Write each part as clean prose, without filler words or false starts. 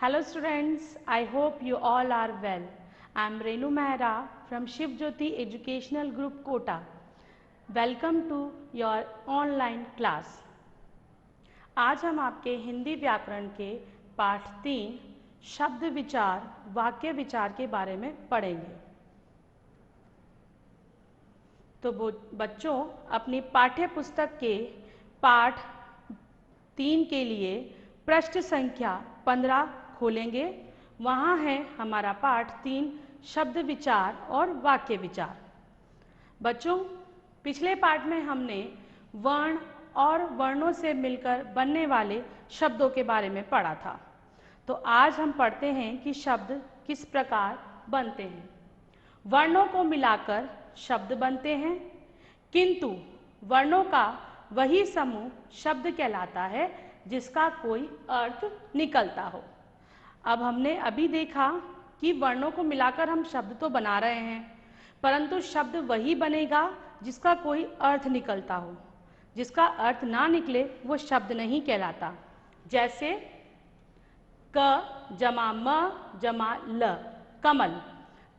Hello students, I hope you all are well. I am Renu Mehra from Shiv Jyoti Educational Group Kota. Welcome to your online class. आज हम आपके हिंदी व्याकरण के पाठ 3 शब्द विचार वाक्य विचार के बारे में पढ़ेंगे। तो बच्चों अपनी पाठ्य पुस्तक के पाठ 3 के लिए पृष्ठ संख्या 15 खोलेंगे। वहाँ है हमारा पाठ 3 शब्द विचार और वाक्य विचार। बच्चों पिछले पाठ में हमने वर्ण और वर्णों से मिलकर बनने वाले शब्दों के बारे में पढ़ा था। तो आज हम पढ़ते हैं कि शब्द किस प्रकार बनते हैं। वर्णों को मिलाकर शब्द बनते हैं, किंतु वर्णों का वही समूह शब्द कहलाता है जिसका कोई अर्थ निकलता हो। अब हमने अभी देखा कि वर्णों को मिलाकर हम शब्द तो बना रहे हैं, परंतु शब्द वही बनेगा जिसका कोई अर्थ निकलता हो। जिसका अर्थ ना निकले वो शब्द नहीं कहलाता। जैसे क जमा म जमा ल, कमल।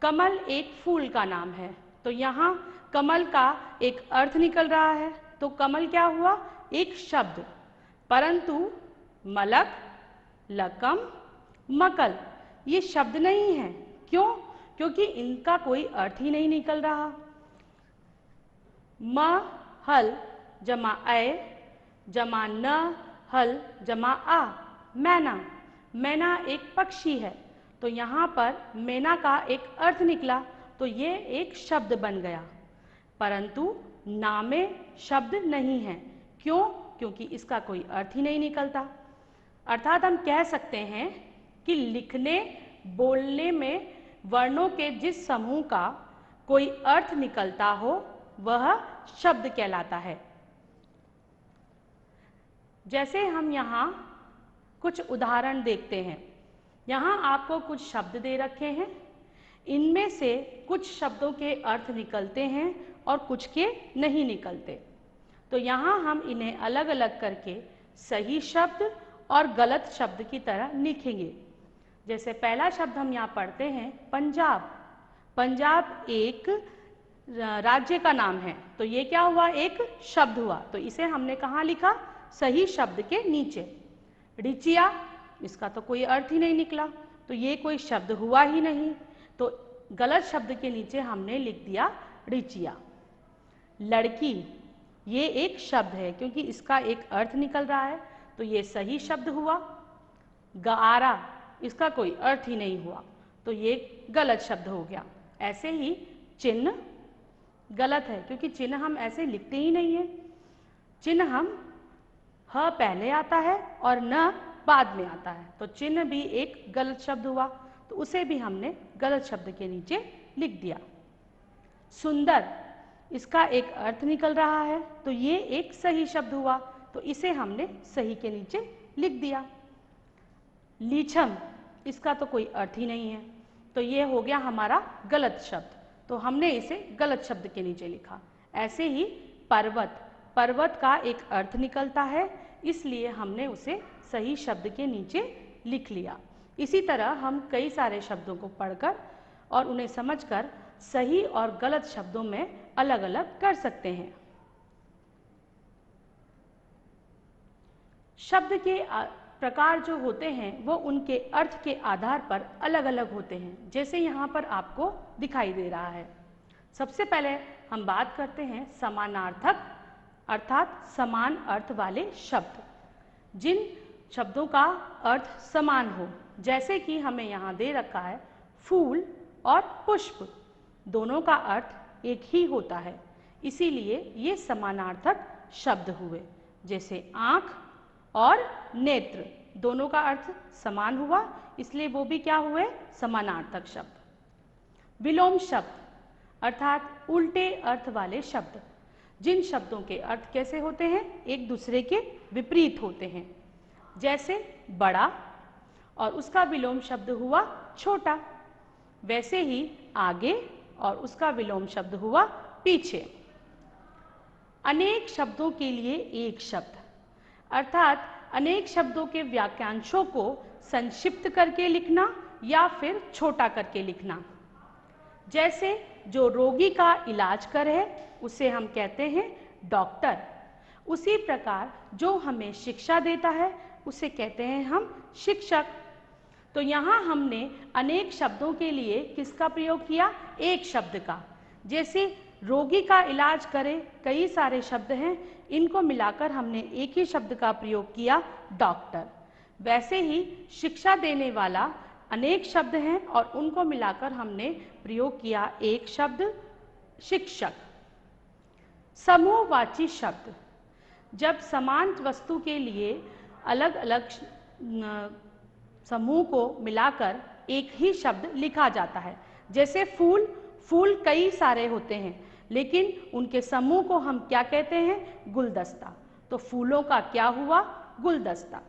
कमल एक फूल का नाम है, तो यहाँ कमल का एक अर्थ निकल रहा है, तो कमल क्या हुआ? एक शब्द। परंतु मलक, लकम, मकल ये शब्द नहीं है। क्यों? क्योंकि इनका कोई अर्थ ही नहीं निकल रहा। म हल जमा ऐ जमा न हल जमा आ, मैना। मैना एक पक्षी है, तो यहाँ पर मैना का एक अर्थ निकला, तो ये एक शब्द बन गया। परंतु ना में शब्द नहीं है। क्यों? क्योंकि इसका कोई अर्थ ही नहीं निकलता। अर्थात हम कह सकते हैं कि लिखने बोलने में वर्णों के जिस समूह का कोई अर्थ निकलता हो वह शब्द कहलाता है। जैसे हम यहाँ कुछ उदाहरण देखते हैं। यहाँ आपको कुछ शब्द दे रखे हैं, इनमें से कुछ शब्दों के अर्थ निकलते हैं और कुछ के नहीं निकलते। तो यहाँ हम इन्हें अलग अलग करके सही शब्द और गलत शब्द की तरह लिखेंगे। जैसे पहला शब्द हम यहाँ पढ़ते हैं पंजाब। पंजाब एक राज्य का नाम है, तो ये क्या हुआ? एक शब्द हुआ। तो इसे हमने कहाँ लिखा? सही शब्द के नीचे। रिचिया, इसका तो कोई अर्थ ही नहीं निकला, तो ये कोई शब्द हुआ ही नहीं, तो गलत शब्द के नीचे हमने लिख दिया रिचिया। लड़की, ये एक शब्द है क्योंकि इसका एक अर्थ निकल रहा है, तो ये सही शब्द हुआ। गआरा, इसका कोई अर्थ ही नहीं हुआ, तो ये गलत शब्द हो गया। ऐसे ही चिन्ह गलत है क्योंकि चिन्ह हम ऐसे लिखते ही नहीं है। चिन्ह हम ह पहले आता है और न बाद में आता है, तो चिन्ह भी एक गलत शब्द हुआ, तो उसे भी हमने गलत शब्द के नीचे लिख दिया। सुंदर, इसका एक अर्थ निकल रहा है, तो ये एक सही शब्द हुआ, तो इसे हमने सही के नीचे लिख दिया। लीछम, इसका तो कोई अर्थ ही नहीं है, तो ये हो गया हमारा गलत शब्द, तो हमने इसे गलत शब्द के नीचे लिखा। ऐसे ही पर्वत, पर्वत का एक अर्थ निकलता है, इसलिए हमने उसे सही शब्द के नीचे लिख लिया। इसी तरह हम कई सारे शब्दों को पढ़कर और उन्हें समझकर सही और गलत शब्दों में अलग अलग कर सकते हैं। शब्द के प्रकार जो होते हैं वो उनके अर्थ के आधार पर अलग अलग होते हैं, जैसे यहाँ पर आपको दिखाई दे रहा है। सबसे पहले हम बात करते हैं समानार्थक, अर्थात समान अर्थ वाले शब्द। जिन शब्दों का अर्थ समान हो, जैसे कि हमें यहाँ दे रखा है फूल और पुष्प, दोनों का अर्थ एक ही होता है, इसीलिए ये समानार्थक शब्द हुए। जैसे आँख और नेत्र, दोनों का अर्थ समान हुआ, इसलिए वो भी क्या हुए? समानार्थक शब्द। विलोम शब्द अर्थात उल्टे अर्थ वाले शब्द। जिन शब्दों के अर्थ कैसे होते हैं? एक दूसरे के विपरीत होते हैं। जैसे बड़ा और उसका विलोम शब्द हुआ छोटा, वैसे ही आगे और उसका विलोम शब्द हुआ पीछे। अनेक शब्दों के लिए एक शब्द, अर्थात अनेक शब्दों के वाक्यांशों को संक्षिप्त करके लिखना या फिर छोटा करके लिखना। जैसे जो रोगी का इलाज करे उसे हम कहते हैं डॉक्टर। उसी प्रकार जो हमें शिक्षा देता है उसे कहते हैं हम शिक्षक। तो यहाँ हमने अनेक शब्दों के लिए किसका प्रयोग किया? एक शब्द का। जैसे रोगी का इलाज करे कई सारे शब्द हैं, इनको मिलाकर हमने एक ही शब्द का प्रयोग किया, डॉक्टर। वैसे ही शिक्षा देने वाला अनेक शब्द हैं और उनको मिलाकर हमने प्रयोग किया एक शब्द, शिक्षक। समूहवाची शब्द, जब समान वस्तु के लिए अलग अलग समूह को मिलाकर एक ही शब्द लिखा जाता है। जैसे फूल, फूल कई सारे होते हैं लेकिन उनके समूह को हम क्या कहते हैं? गुलदस्ता। तो फूलों का क्या हुआ? गुलदस्ता।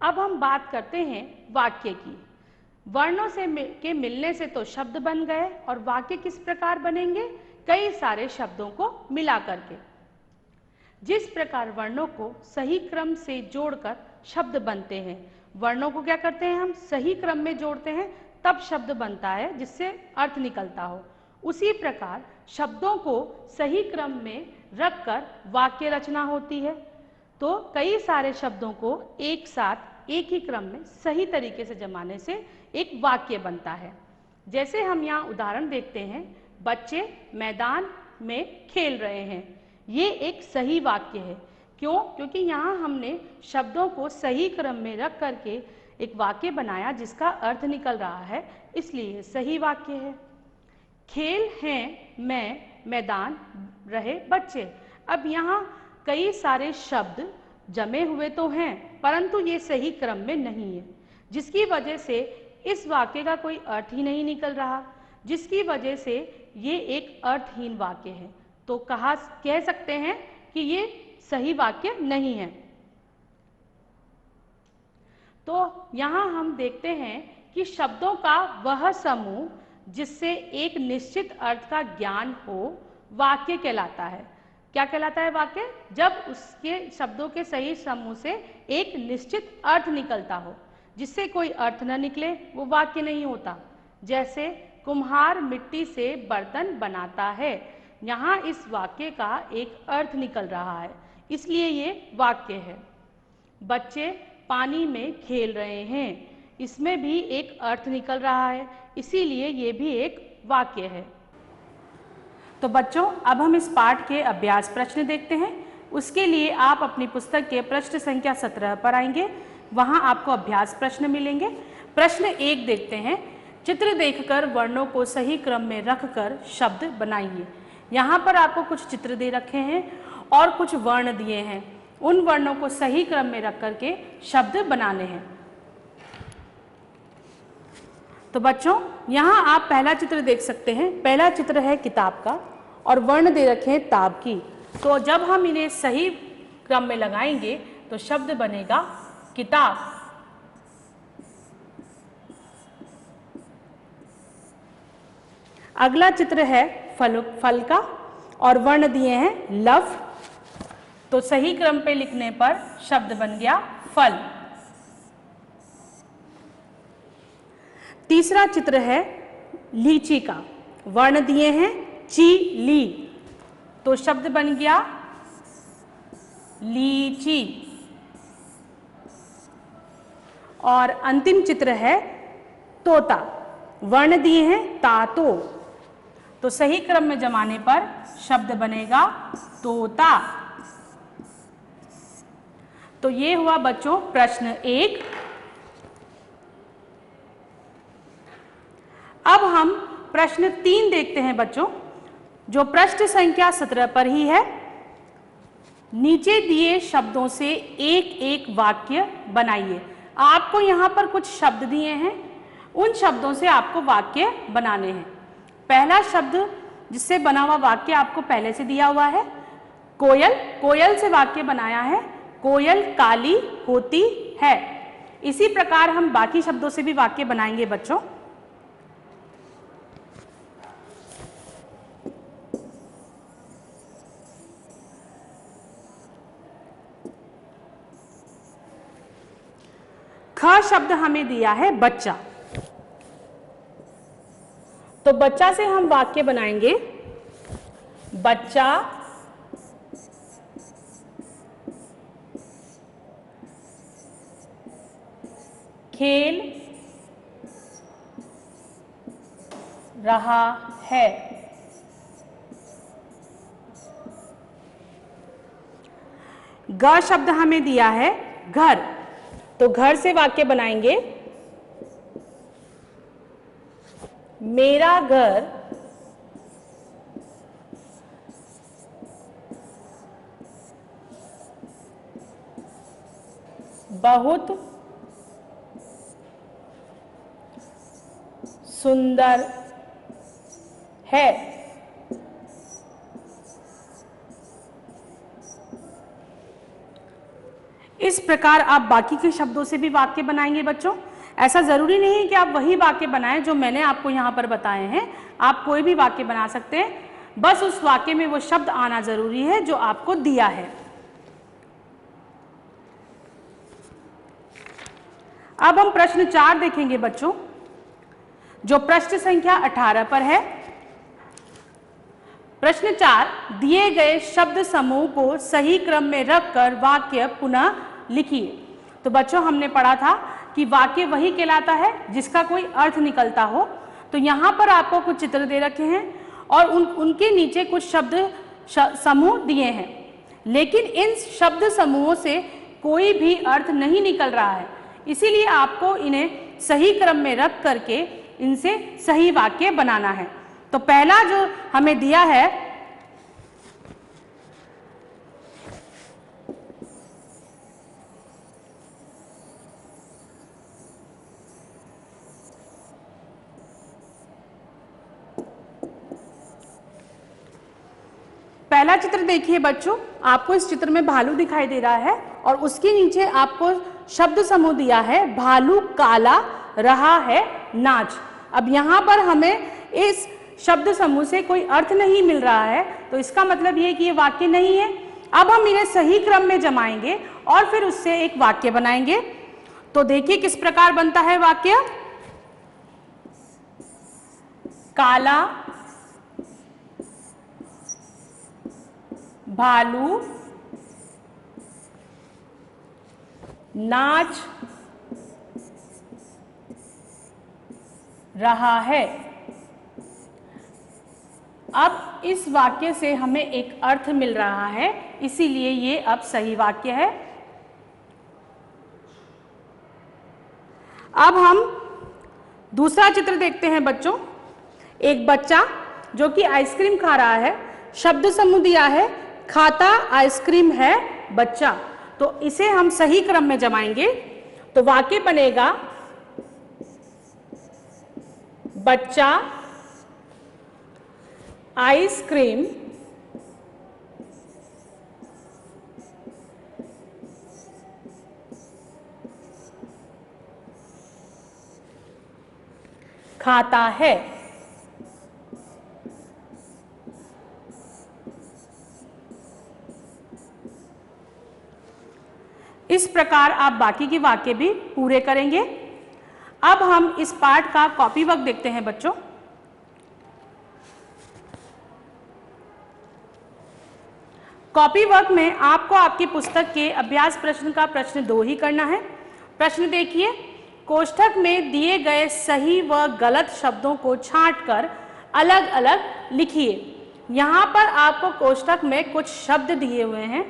अब हम बात करते हैं वाक्य की। वर्णों के मिलने से तो शब्द बन गए और वाक्य किस प्रकार बनेंगे? कई सारे शब्दों को मिला करके। जिस प्रकार वर्णों को सही क्रम से जोड़कर शब्द बनते हैं, वर्णों को क्या करते हैं हम? सही क्रम में जोड़ते हैं, तब शब्द बनता है जिससे अर्थ निकलता हो। उसी प्रकार शब्दों को सही क्रम में रखकर वाक्य रचना होती है। तो कई सारे शब्दों को एक साथ एक ही क्रम में सही तरीके से जमाने से एक वाक्य बनता है। जैसे हम यहाँ उदाहरण देखते हैं, बच्चे मैदान में खेल रहे हैं। ये एक सही वाक्य है। क्यों? क्योंकि यहाँ हमने शब्दों को सही क्रम में रख करके एक वाक्य बनाया जिसका अर्थ निकल रहा है, इसलिए सही वाक्य है। खेल हैं मैं मैदान रहे बच्चे। अब यहाँ कई सारे शब्द जमे हुए तो हैं परंतु ये सही क्रम में नहीं है, जिसकी वजह से इस वाक्य का कोई अर्थ ही नहीं निकल रहा, जिसकी वजह से ये एक अर्थहीन वाक्य है। तो कह सकते हैं कि ये सही वाक्य नहीं है। तो यहाँ हम देखते हैं कि शब्दों का वह समूह जिससे एक निश्चित अर्थ का ज्ञान हो वाक्य कहलाता है। क्या कहलाता है वाक्य? जब उसके शब्दों के सही समूह से एक निश्चित अर्थ निकलता हो। जिससे कोई अर्थ न निकले वो वाक्य नहीं होता। जैसे कुम्हार मिट्टी से बर्तन बनाता है, यहाँ इस वाक्य का एक अर्थ निकल रहा है, इसलिए ये वाक्य है। बच्चे पानी में खेल रहे हैं, इसमें भी एक अर्थ निकल रहा है, इसीलिए ये भी एक वाक्य है। तो बच्चों, अब हम इस पाठ के अभ्यास प्रश्न देखते हैं। उसके लिए आप अपनी पुस्तक के पृष्ठ संख्या 17 पर आएंगे, वहां आपको अभ्यास प्रश्न मिलेंगे। प्रश्न 1 देखते हैं। चित्र देखकर वर्णों को सही क्रम में रखकर शब्द बनाइए। यहाँ पर आपको कुछ चित्र दे रखे हैं और कुछ वर्ण दिए हैं, उन वर्णों को सही क्रम में रख करके शब्द बनाने हैं। तो बच्चों, यहाँ आप पहला चित्र देख सकते हैं। पहला चित्र है किताब का और वर्ण दे रखे हैं ताब की। तो जब हम इन्हें सही क्रम में लगाएंगे तो शब्द बनेगा किताब। अगला चित्र है फल का और वर्ण दिए हैं लव। तो सही क्रम पे लिखने पर शब्द बन गया फल। तीसरा चित्र है लीची का, वर्ण दिए हैं ली, तो शब्द बन गया लीची। और अंतिम चित्र है तोता, वर्ण दिए हैं तातो, तो सही क्रम में जमाने पर शब्द बनेगा तोता। तो ये हुआ बच्चों प्रश्न 1। अब हम प्रश्न 3 देखते हैं बच्चों, जो पृष्ठ संख्या 17 पर ही है। नीचे दिए शब्दों से एक एक वाक्य बनाइए। आपको यहाँ पर कुछ शब्द दिए हैं, उन शब्दों से आपको वाक्य बनाने हैं। पहला शब्द जिससे बना हुआ वाक्य आपको पहले से दिया हुआ है कोयल। कोयल से वाक्य बनाया है कोयल काली होती है। इसी प्रकार हम बाकी शब्दों से भी वाक्य बनाएंगे बच्चों। ख शब्द हमें दिया है बच्चा, तो बच्चा से हम वाक्य बनाएंगे, बच्चा खेल रहा है। ग शब्द हमें दिया है घर, तो घर से वाक्य बनाएंगे, मेरा घर बहुत सुंदर है। इस प्रकार आप बाकी के शब्दों से भी वाक्य बनाएंगे बच्चों। ऐसा जरूरी नहीं है कि आप वही वाक्य बनाएं जो मैंने आपको यहाँ पर बताए हैं, आप कोई भी वाक्य बना सकते हैं, बस उस वाक्य में वो शब्द आना जरूरी है जो आपको दिया है। अब हम प्रश्न 4 देखेंगे बच्चों, जो प्रश्न संख्या 18 पर है। प्रश्न 4, दिए गए शब्द समूह को सही क्रम में रखकर वाक्य पुनः लिखिए। तो बच्चों हमने पढ़ा था कि वाक्य वही कहलाता है जिसका कोई अर्थ निकलता हो। तो यहाँ पर आपको कुछ चित्र दे रखे हैं और उनके नीचे कुछ शब्द समूह दिए हैं, लेकिन इन शब्द समूहों से कोई भी अर्थ नहीं निकल रहा है, इसीलिए आपको इन्हें सही क्रम में रख करके इनसे सही वाक्य बनाना है। तो पहला जो हमें दिया है, पहला चित्र देखिए बच्चों, आपको इस चित्र में भालू दिखाई दे रहा है और उसके नीचे आपको शब्द समूह दिया है, भालू काला रहा है नाच। अब यहाँ पर हमें इस शब्द समूह से कोई अर्थ नहीं मिल रहा है, तो इसका मतलब ये कि ये वाक्य नहीं है। अब हम इन्हें सही क्रम में जमाएंगे और फिर उससे एक वाक्य बनाएंगे। तो देखिए किस प्रकार बनता है वाक्य, काला भालू नाच रहा है। अब इस वाक्य से हमें एक अर्थ मिल रहा है, इसीलिए ये अब सही वाक्य है। अब हम दूसरा चित्र देखते हैं बच्चों। एक बच्चा जो कि आइसक्रीम खा रहा है, शब्द समूह दिया है, खाता आइसक्रीम है बच्चा। तो इसे हम सही क्रम में जमाएंगे, तो वाक्य बनेगा, बच्चा आइसक्रीम खाता है। इस प्रकार आप बाकी के वाक्य भी पूरे करेंगे। अब हम इस पाठ का कॉपी वर्क देखते हैं बच्चों। कॉपी वर्क में आपको आपकी पुस्तक के अभ्यास प्रश्न का प्रश्न 2 ही करना है। प्रश्न देखिए, कोष्ठक में दिए गए सही व गलत शब्दों को छांटकर अलग अलग लिखिए। यहाँ पर आपको कोष्ठक में कुछ शब्द दिए हुए हैं,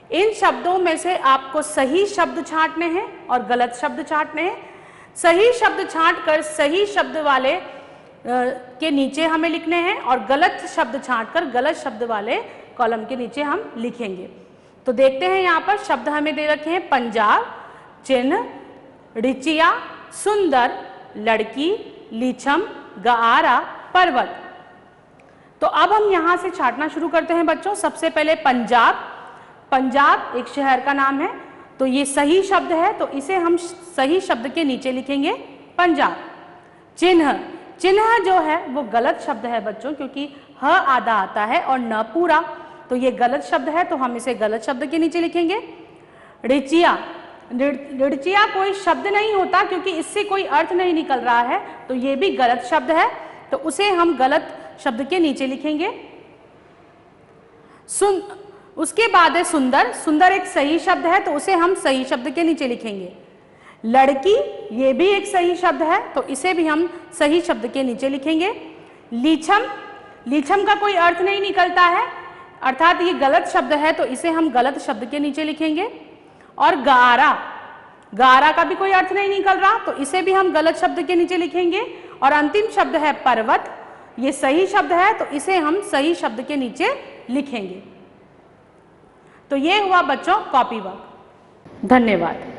इन शब्दों में से आपको सही शब्द छांटने हैं और गलत शब्द छांटने हैं। सही शब्द छांटकर सही शब्द वाले के नीचे हमें लिखने हैं और गलत शब्द छांटकर गलत शब्द वाले कॉलम के नीचे हम लिखेंगे। तो देखते हैं यहाँ पर शब्द हमें दे रखे हैं, पंजाब, चिन्ह, रिचिया, सुंदर, लड़की, लीछम, गआरा, पर्वत। तो अब हम यहाँ से छांटना शुरू करते हैं बच्चों। सबसे पहले पंजाब, पंजाब एक शहर का नाम है, तो ये सही शब्द है, तो इसे हम सही शब्द के नीचे लिखेंगे पंजाब। चिन्ह, चिन्ह जो है वो गलत शब्द है बच्चों, क्योंकि ह आधा आता है और न पूरा, तो ये गलत शब्द है, तो हम इसे गलत शब्द के नीचे लिखेंगे। रिचिया, ऋचिया कोई शब्द नहीं होता क्योंकि इससे कोई अर्थ नहीं निकल रहा है, तो ये भी गलत शब्द है, तो उसे हम गलत शब्द के नीचे लिखेंगे। उसके बाद है सुंदर। सुंदर एक सही शब्द है, तो उसे हम सही शब्द के नीचे लिखेंगे। लड़की, ये भी एक सही शब्द है, तो इसे भी हम सही शब्द के नीचे लिखेंगे। लीछम, लीछम का कोई अर्थ नहीं निकलता है, अर्थात ये गलत शब्द है, तो इसे हम गलत शब्द के नीचे लिखेंगे। और गारा, गारा का भी कोई अर्थ नहीं निकल रहा, तो इसे भी हम गलत शब्द के नीचे लिखेंगे। और अंतिम शब्द है पर्वत, ये सही शब्द है, तो इसे हम सही शब्द के नीचे लिखेंगे। तो ये हुआ बच्चों कॉपी वर्क। धन्यवाद।